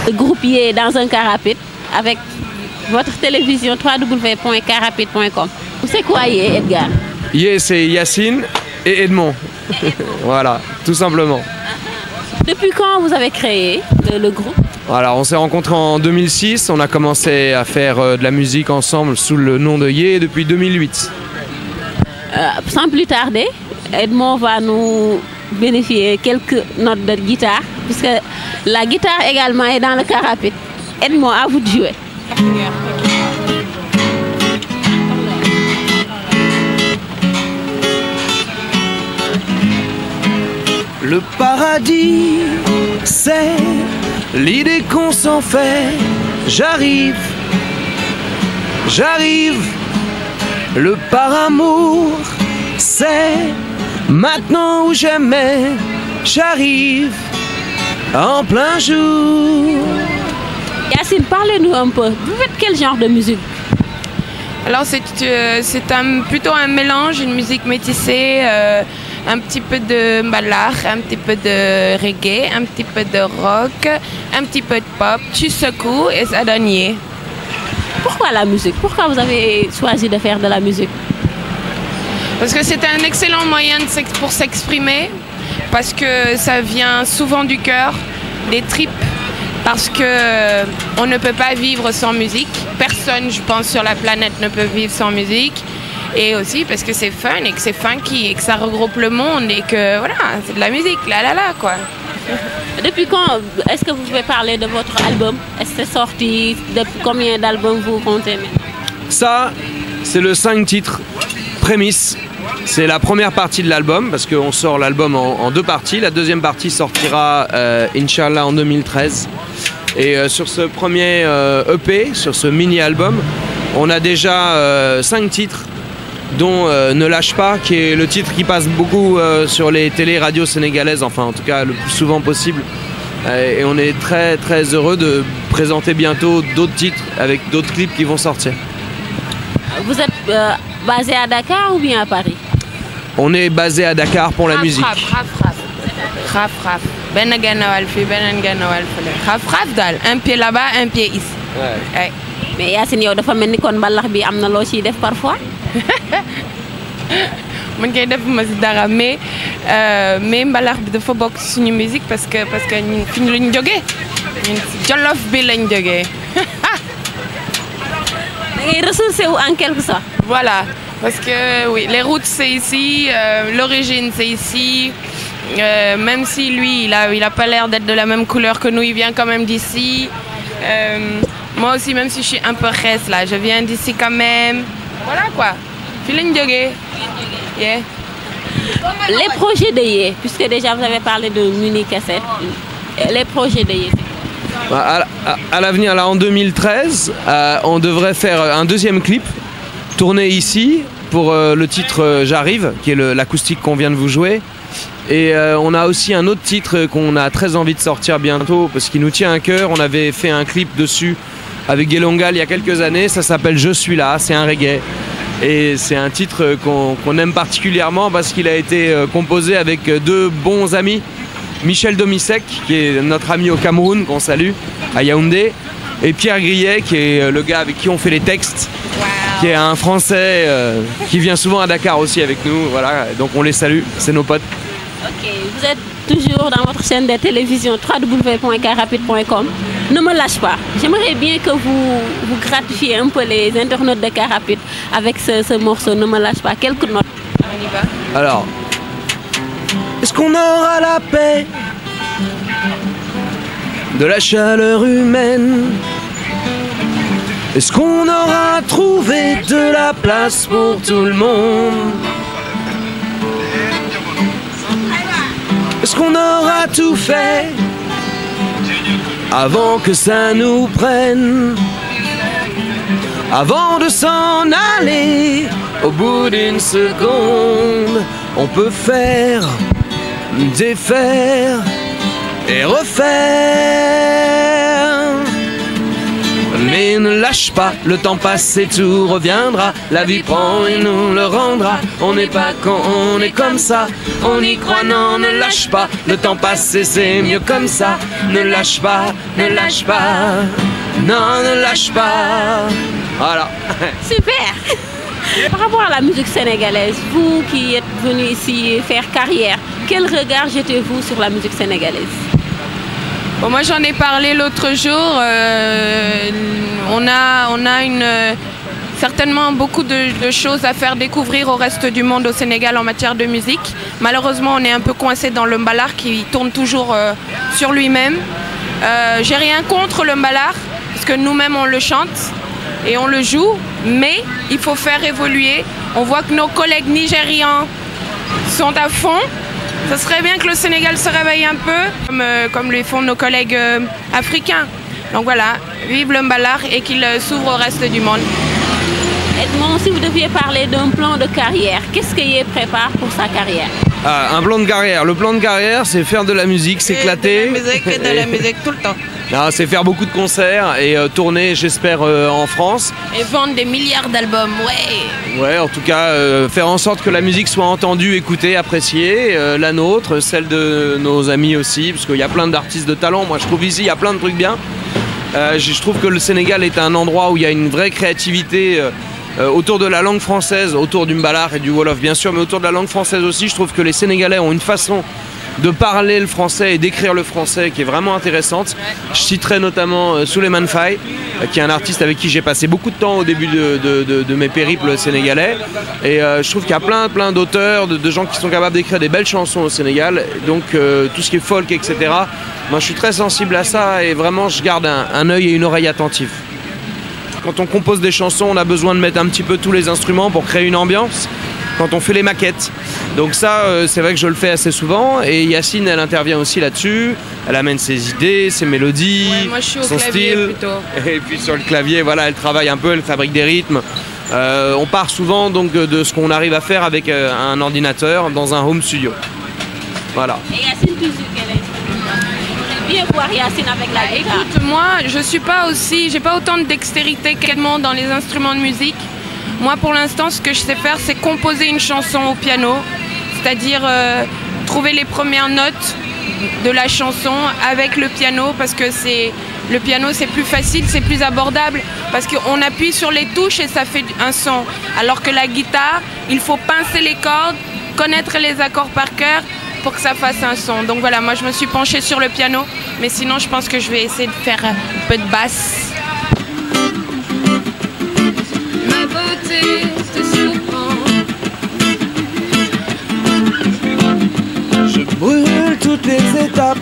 Le groupe Yé dans un car rapide avec votre télévision www.carrapide.com. C'est quoi Yé, Edgar? Yé, c'est Yacine et Edmond. Voilà, tout simplement. Depuis quand vous avez créé le groupe? Alors, on s'est rencontrés en 2006, on a commencé à faire de la musique ensemble sous le nom de Yé depuis 2008. Sans plus tarder, Edmond va nous bénéficier quelques notes de guitare, puisque la guitare également est dans le car rapide. Edmond, à vous de jouer. Le paradis, c'est l'idée qu'on s'en fait. J'arrive, j'arrive. Le par amour, c'est maintenant ou jamais. J'arrive en plein jour. Yacine, parlez-nous un peu. Vous faites quel genre de musique? Alors c'est plutôt un mélange, une musique métissée, un petit peu de mbalax, un petit peu de reggae, un petit peu de rock, un petit peu de pop. Tu secoues et ça donne Yé. Pourquoi la musique? Pourquoi vous avez choisi de faire de la musique? Parce que c'est un excellent moyen pour s'exprimer, parce que ça vient souvent du cœur, des tripes, parce que on ne peut pas vivre sans musique. Personne, je pense, sur la planète ne peut vivre sans musique. Et aussi parce que c'est fun et que c'est funky et que ça regroupe le monde et que voilà, c'est de la musique, quoi. Depuis quand est-ce que vous pouvez parler de votre album? Est-ce que c'est sorti? Depuis combien d'albums vous comptez? Ça, c'est le 5 titres, Prémisse. C'est la première partie de l'album, parce qu'on sort l'album en deux parties. La deuxième partie sortira, Inch'Allah, en 2013. Et sur ce premier EP, sur ce mini-album, on a déjà 5 titres, dont Ne lâche pas, qui est le titre qui passe beaucoup sur les télé-radios sénégalaises, enfin en tout cas le plus souvent possible. Et on est très très heureux de présenter bientôt d'autres titres avec d'autres clips qui vont sortir. Vous êtes basé à Dakar ou bien à Paris? On est basé à Dakar pour la musique. Raf. Ben ganawal fi, ben ganawal fele. Raf dal, un pied là-bas, un pied ici. Ouais. Mais Yacine, yow dafa mel ni kon mbalax bi am na loo ciy def parfois. man koy def ma si dara mais mbalax bi dafa bokk ci suñu musique parce que ñun fi ñu lañ jógee ñun ci Jolof bi lañ jógee. Da ngay ressourcer wu en quelque sorte. Voilà, parce que oui, les routes c'est ici, l'origine c'est ici. Même si lui il a pas l'air d'être de la même couleur que nous, il vient quand même d'ici. Moi aussi, même si je suis un peu reste là, je viens d'ici quand même. Voilà quoi. Yeah. Les projets de Yé, puisque déjà vous avez parlé de mini cassette, les projets de Yé. À l'avenir, là en 2013, on devrait faire un deuxième clip tourné ici pour le titre J'arrive, qui est l'acoustique qu'on vient de vous jouer. Et on a aussi un autre titre qu'on a très envie de sortir bientôt parce qu'il nous tient à cœur. On avait fait un clip dessus avec Gelongal il y a quelques années, ça s'appelle Je suis là, c'est un reggae. Et c'est un titre qu'on aime particulièrement parce qu'il a été composé avec deux bons amis. Michel Domisek, qui est notre ami au Cameroun, qu'on salue, à Yaoundé, et Pierre Grillet, qui est le gars avec qui on fait les textes, qui est un Français qui vient souvent à Dakar aussi avec nous. Voilà, donc on les salue, c'est nos potes. Ok, vous êtes toujours dans votre chaîne de télévision www.carrapide.com. Ne me lâche pas. J'aimerais bien que vous gratifiez un peu les internautes de Car Rapide avec ce morceau Ne me lâche pas. Quelques notes. On y va. Alors, est-ce qu'on aura la paix de la chaleur humaine? Est-ce qu'on aura trouvé de la place pour tout le monde? Est-ce qu'on aura tout fait avant que ça nous prenne? Avant de s'en aller, au bout d'une seconde, on peut faire, défaire et refaire. Mais ne lâche pas, le temps passe et tout reviendra. La vie prend et nous le rendra. On n'est pas con, on est comme ça. On y croit, non, ne lâche pas. Le temps passe et c'est mieux comme ça. Ne lâche pas, ne lâche pas. Non, ne lâche pas. Voilà. Super. Par rapport à la musique sénégalaise, vous qui êtes venu ici faire carrière, quel regard jetez-vous sur la musique sénégalaise? Bon, moi j'en ai parlé l'autre jour. On a certainement beaucoup de choses à faire découvrir au reste du monde au Sénégal en matière de musique. Malheureusement, on est un peu coincé dans le mbalar qui tourne toujours sur lui-même. J'ai rien contre le mbalar parce que nous-mêmes on le chante et on le joue, mais il faut faire évoluer. On voit que nos collègues nigérians sont à fond. Ça serait bien que le Sénégal se réveille un peu, comme le font nos collègues africains. Donc voilà, vive le mbalar et qu'il s'ouvre au reste du monde. Edmond, si vous deviez parler d'un plan de carrière, qu'est-ce qu'il prépare pour sa carrière? Un plan de carrière. Le plan de carrière, c'est faire de la musique, s'éclater. De la musique tout le temps. C'est faire beaucoup de concerts et tourner, j'espère, en France. Et vendre des milliards d'albums, ouais. Ouais, en tout cas, faire en sorte que la musique soit entendue, écoutée, appréciée. La nôtre, celle de nos amis aussi, parce qu'il y a plein d'artistes de talent. Moi, je trouve ici, il y a plein de trucs bien. Je trouve que le Sénégal est un endroit où il y a une vraie créativité autour de la langue française, autour du mbalar et du wolof bien sûr, mais autour de la langue française aussi. Je trouve que les Sénégalais ont une façon de parler le français et d'écrire le français qui est vraiment intéressante. Je citerai notamment Souleymane Faye, qui est un artiste avec qui j'ai passé beaucoup de temps au début de mes périples sénégalais. Et je trouve qu'il y a plein d'auteurs, de gens qui sont capables d'écrire des belles chansons au Sénégal. Donc tout ce qui est folk, etc. Moi je suis très sensible à ça et vraiment je garde un œil et une oreille attentifs. Quand on compose des chansons, on a besoin de mettre un petit peu tous les instruments pour créer une ambiance. Quand on fait les maquettes. Donc ça, c'est vrai que je le fais assez souvent. Et Yacine, elle intervient aussi là-dessus. Elle amène ses idées, ses mélodies, ouais, moi, je suis au son clavier, style. plutôt. Et puis sur le clavier, voilà, elle travaille un peu, elle fabrique des rythmes. On part souvent donc de ce qu'on arrive à faire avec un ordinateur dans un home studio. Voilà. Et Yacine, bien voir Yacine avec la guitare. Écoute, moi, je suis pas aussi, j'ai pas autant de dextérité qu'Edmond dans les instruments de musique. Moi, pour l'instant, ce que je sais faire, c'est composer une chanson au piano, c'est-à-dire trouver les premières notes de la chanson avec le piano, parce que le piano, c'est plus facile, c'est plus abordable, parce qu'on appuie sur les touches et ça fait un son. Alors que la guitare, il faut pincer les cordes, connaître les accords par cœur, pour que ça fasse un son. Donc voilà, moi je me suis penchée sur le piano, mais sinon je pense que je vais essayer de faire un peu de basse. Ma beauté te surprend. Je brûle toutes les étapes.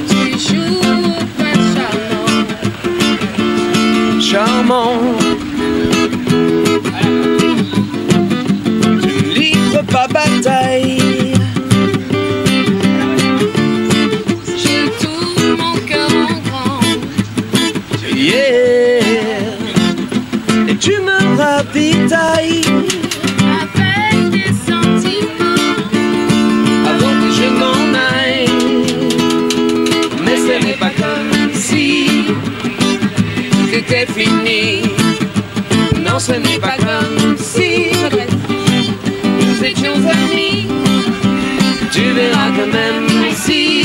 Tu joues pas Charmant. Tu ne livres pas bataille. Et tu me ravitailles avec des sentiments avant que je m'en aille. Mais ce n'est pas comme si c'était fini. Non, ce n'est pas comme si nous étions amis. Tu verras que même si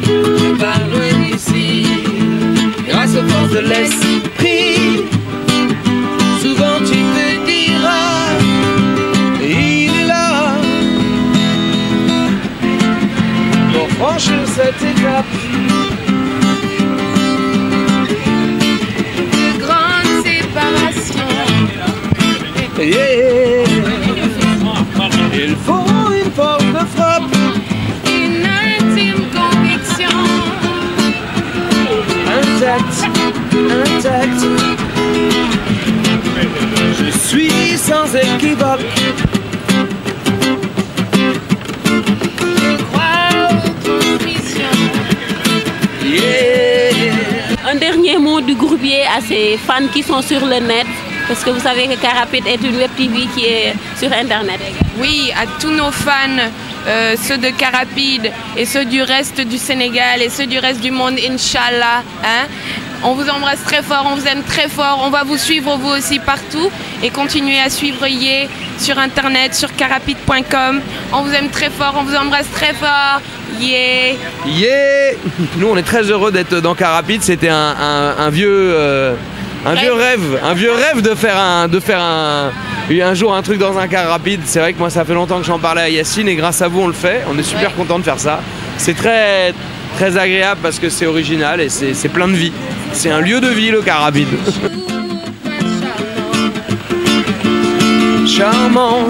je pars loin d'ici, grâce aux forces de l'esprit, souvent tu me diras, il est là pour franchir cette étape. de grandes séparations. Yeah. Il faut une force de frappe, Une intime conviction. intact. Je suis sans équivoque. Je crois aux transmissions. Yeah. Un dernier mot du groupier à ses fans qui sont sur le net, parce que vous savez que Carapide est une web TV qui est sur Internet. Oui, à tous nos fans, ceux de Carapide et ceux du reste du Sénégal et ceux du reste du monde, Inch'Allah. Hein. On vous embrasse très fort, on vous aime très fort. On va vous suivre vous aussi partout et continuer à suivre Yé sur internet, sur carrapide.com. On vous aime très fort, on vous embrasse très fort. Yé! Yé! Nous, on est très heureux d'être dans Carrapide. C'était un vieux rêve de faire un jour un truc dans un car rapide. C'est vrai que moi ça fait longtemps que j'en parlais à Yacine et grâce à vous on le fait. On est super content de faire ça. C'est très très agréable parce que c'est original et c'est plein de vie. C'est un lieu de vie le car rapide. Charmant.